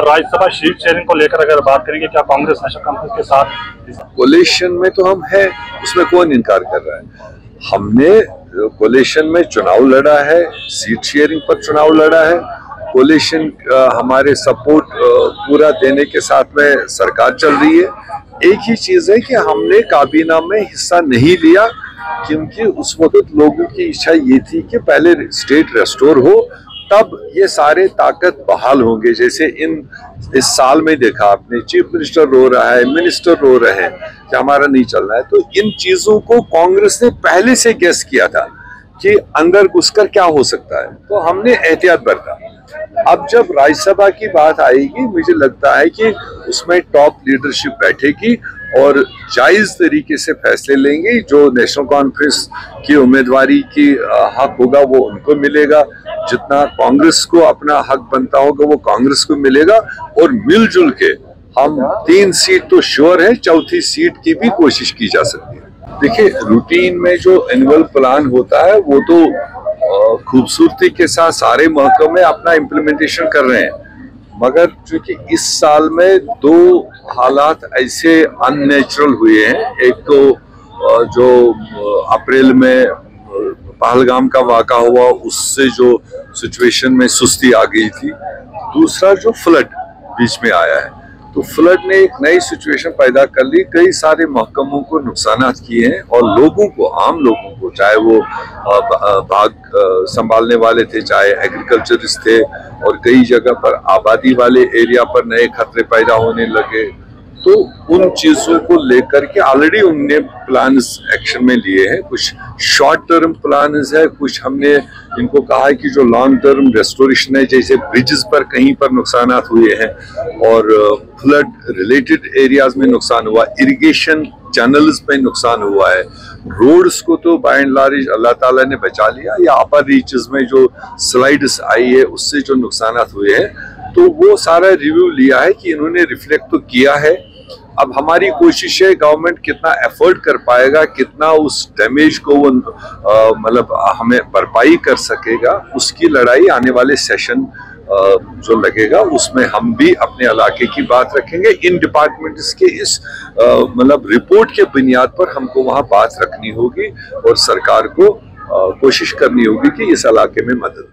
Rajya Sabha seat sharing को लेकर अगर बात करेंगे, क्या कांग्रेस नेशनल कॉन्फ्रेंस के साथ कोलिशन में तो हम है, उसमें कौन इनकार कर रहा है। हमने कोलिशन में चुनाव लड़ा है, सीट शेयरिंग पर चुनाव लड़ा है। कोलिशन हमारे सपोर्ट पूरा देने के साथ में सरकार चल रही है। एक ही चीज है कि हमने काबीना में हिस्सा नहीं लिया क्योंकि उस वक्त लोगों की इच्छा ये थी कि पहले स्टेट रेस्टोर हो, तब ये सारे ताकत बहाल होंगे। जैसे इस साल में देखा आपने, चीफ मिनिस्टर रो रहा है, मिनिस्टर रो रहे हैं कि हमारा नहीं चल रहा है। तो इन चीजों को कांग्रेस ने पहले से गेस किया था कि अंदर घुसकर क्या हो सकता है, तो हमने एहतियात बरता। अब जब राज्यसभा की बात आएगी, मुझे लगता है कि उसमें टॉप लीडरशिप बैठेगी और जायज तरीके से फैसले लेंगे। जो नेशनल कॉन्फ्रेंस की उम्मीदवारी की हक होगा वो उनको मिलेगा, जितना कांग्रेस को अपना हक बनता होगा वो कांग्रेस को मिलेगा, और मिलजुल के हम 3 सीट तो श्योर है, चौथी सीट की भी कोशिश की जा सकती है। देखिए, रूटीन में जो एनुअल प्लान होता है वो तो खूबसूरती के साथ सारे महकमे अपना इम्प्लीमेंटेशन कर रहे हैं, मगर चूंकि इस साल में 2 हालात ऐसे अननेचुरल हुए हैं। एक तो जो अप्रैल में पहलगाम का वाक़ा हुआ, उससे जो सिचुएशन में सुस्ती आ गई थी। दूसरा जो फ्लड बीच में आया है, तो फ्लड ने एक नई सिचुएशन पैदा कर ली, कई सारे महकमों को नुकसान किए हैं और लोगों को, आम लोगों को, चाहे वो बाग संभालने वाले थे, चाहे एग्रीकल्चरिस्ट थे, और कई जगह पर आबादी वाले एरिया पर नए खतरे पैदा होने लगे। तो उन चीजों को लेकर के ऑलरेडी उनने प्लान्स एक्शन में लिए हैं। कुछ शॉर्ट टर्म प्लान्स है, कुछ हमने इनको कहा है कि जो लॉन्ग टर्म रेस्टोरेशन है, जैसे ब्रिजेस पर कहीं पर नुकसान हुए हैं और फ्लड रिलेटेड एरियाज में नुकसान हुआ, इरिगेशन चैनल्स में नुकसान हुआ है, रोड्स को तो बाय एंड लार्ज अल्लाह ताला ने बचा लिया, या अपर रीचेस में जो स्लाइड्स आई है उससे जो नुकसान हुए हैं, तो वो सारा रिव्यू लिया है कि इन्होंने रिफ्लेक्ट तो किया है। अब हमारी कोशिश है, गवर्नमेंट कितना एफर्ट कर पाएगा, कितना उस डैमेज को वो मतलब हमें भरपाई कर सकेगा, उसकी लड़ाई आने वाले सेशन जो लगेगा उसमें हम भी अपने इलाके की बात रखेंगे। इन डिपार्टमेंट्स के इस मतलब रिपोर्ट के बुनियाद पर हमको वहाँ बात रखनी होगी और सरकार को कोशिश करनी होगी कि इस इलाके में मदद